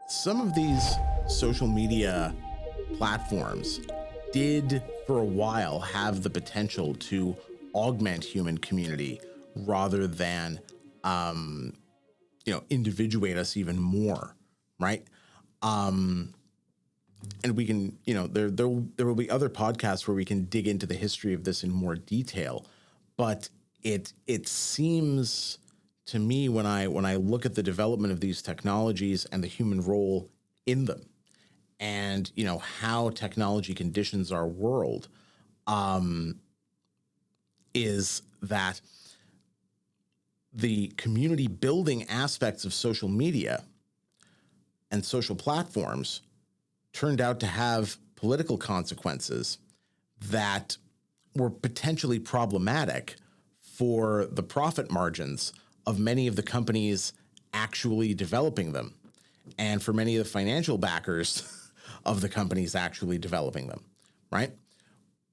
some of these social media platforms did for a while have the potential to augment human community rather than, individuate us even more, right? And we can, there will be other podcasts where we can dig into the history of this in more detail, but it seems to me when I look at the development of these technologies and the human role in them, and how technology conditions our world, is that the community building aspects of social media and social platforms turned out to have political consequences that were potentially problematic for the profit margins of many of the companies actually developing them, and for many of the financial backers of the companies actually developing them, right?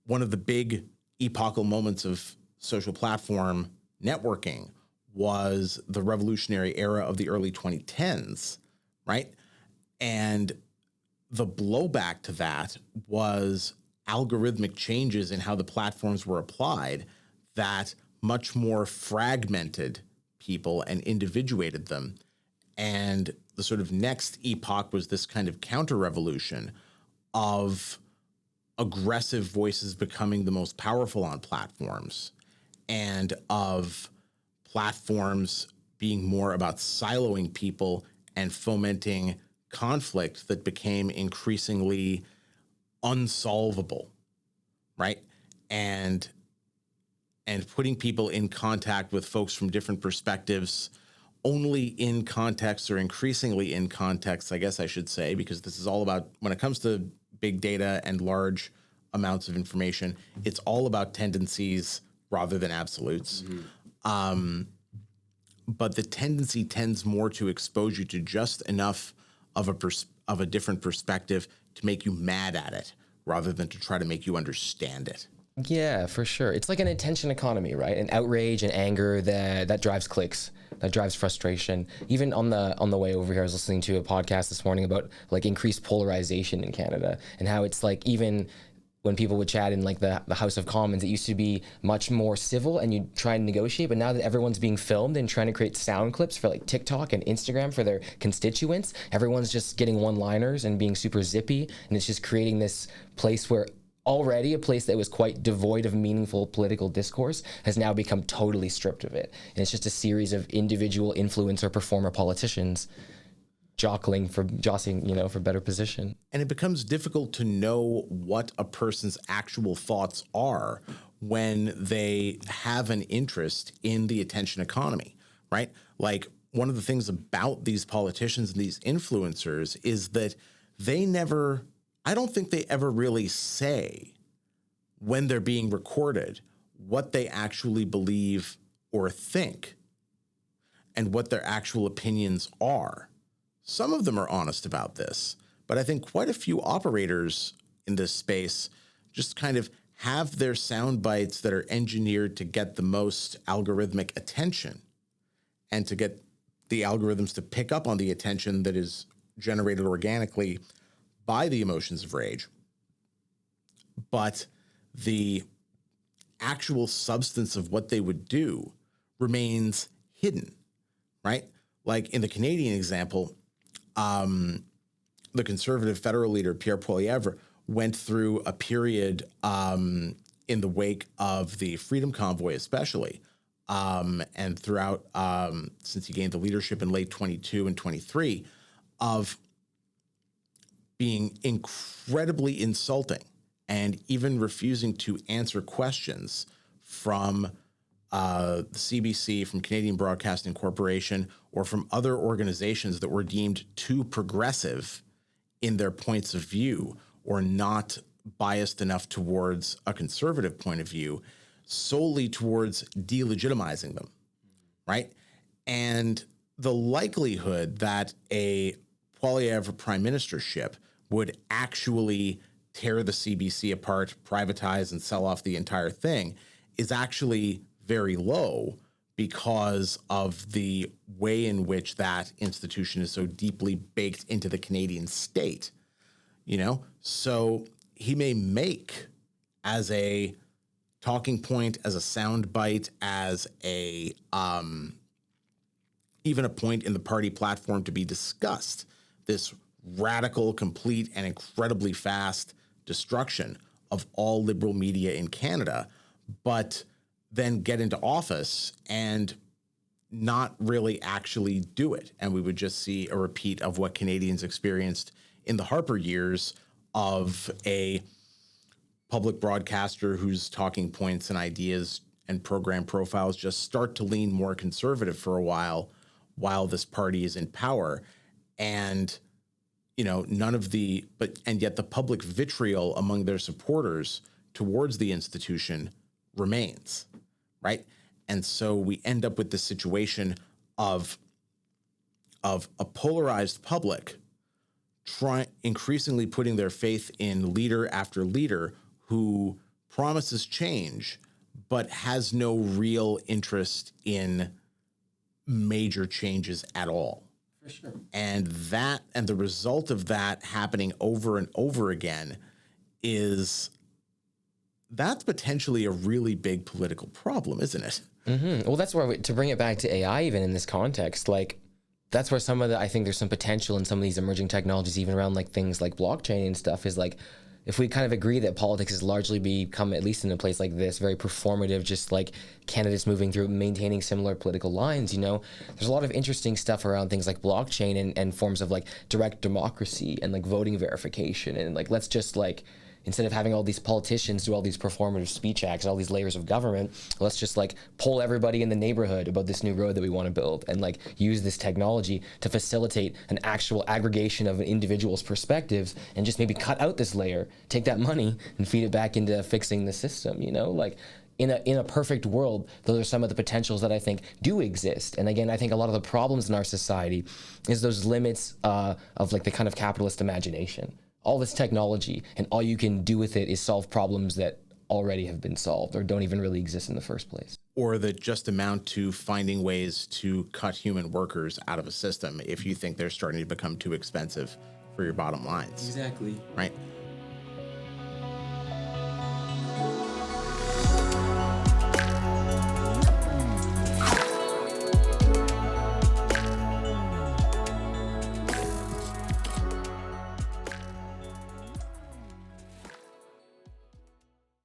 One of the big epochal moments of social platform networking was the revolutionary era of the early 2010s, right? And the blowback to that was algorithmic changes in how the platforms were applied that much more fragmented people and individuated them. And the sort of next epoch was this kind of counter-revolution of aggressive voices becoming the most powerful on platforms, and of platforms being more about siloing people and fomenting conflict that became increasingly unsolvable, right? And putting people in contact with folks from different perspectives only in context, or increasingly in context, I guess I should say, because this is all about, when it comes to big data and large amounts of information, it's all about tendencies rather than absolutes. Mm-hmm. But the tendency tends more to expose you to just enough of a different perspective to make you mad at it, rather than to try to make you understand it. Yeah, for sure. It's like an attention economy, right? And outrage and anger that drives clicks, that drives frustration. Even on the way over here, I was listening to a podcast this morning about like increased polarization in Canada, and how it's like, even when people would chat in like the House of Commons, it used to be much more civil and you'd try and negotiate, but now that everyone's being filmed and trying to create sound clips for like TikTok and Instagram for their constituents, everyone's just getting one-liners and being super zippy, and it's just creating this place where already a place that was quite devoid of meaningful political discourse has now become totally stripped of it. And it's just a series of individual influencer performer politicians jostling for better position. And it becomes difficult to know what a person's actual thoughts are when they have an interest in the attention economy, right? Like, one of the things about these politicians and these influencers is that I don't think they ever really say, when they're being recorded, what they actually believe or think and what their actual opinions are. Some of them are honest about this, but I think quite a few operators in this space just kind of have their sound bites that are engineered to get the most algorithmic attention, and to get the algorithms to pick up on the attention that is generated organically by the emotions of rage. But the actual substance of what they would do remains hidden, right? Like in the Canadian example, the conservative federal leader, Pierre Poilievre, went through a period in the wake of the Freedom Convoy especially, and throughout, since he gained the leadership in late 22 and 23, of being incredibly insulting and even refusing to answer questions from the CBC, from Canadian Broadcasting Corporation, or from other organizations that were deemed too progressive in their points of view, or not biased enough towards a conservative point of view, solely towards delegitimizing them, right? And the likelihood that a Poilievre prime ministership would actually tear the CBC apart, privatize, and sell off the entire thing is actually very low, because of the way in which that institution is so deeply baked into the Canadian state, you know? So he may make as a talking point, as a soundbite, as a even a point in the party platform to be discussed, this radical, complete, and incredibly fast destruction of all liberal media in Canada, but then get into office and not really actually do it. And we would just see a repeat of what Canadians experienced in the Harper years of a public broadcaster whose talking points and ideas and program profiles just start to lean more conservative for a while this party is in power. And, you know, and yet the public vitriol among their supporters towards the institution remains, right? And so we end up with this situation of a polarized public increasingly putting their faith in leader after leader who promises change, but has no real interest in major changes at all. For sure. And the result of that happening over and over again that's potentially a really big political problem, isn't it? Mm-hmm. Well, that's where, to bring it back to AI, even in this context, like, that's where I think there's some potential in some of these emerging technologies, even around like things like blockchain and stuff, is like, if we kind of agree that politics has largely become, at least in a place like this, very performative, just like candidates moving through, maintaining similar political lines, you know, there's a lot of interesting stuff around things like blockchain and forms of like direct democracy and like voting verification. And like, let's just like, instead of having all these politicians do all these performative speech acts and all these layers of government, let's just like poll everybody in the neighborhood about this new road that we want to build and like use this technology to facilitate an actual aggregation of an individual's perspectives and just maybe cut out this layer, take that money and feed it back into fixing the system, you know? Like, in a perfect world, those are some of the potentials that I think do exist. And again, I think a lot of the problems in our society is those limits of like the kind of capitalist imagination. All this technology, and all you can do with it is solve problems that already have been solved or don't even really exist in the first place. Or that just amount to finding ways to cut human workers out of a system if you think they're starting to become too expensive for your bottom lines. Exactly. Right?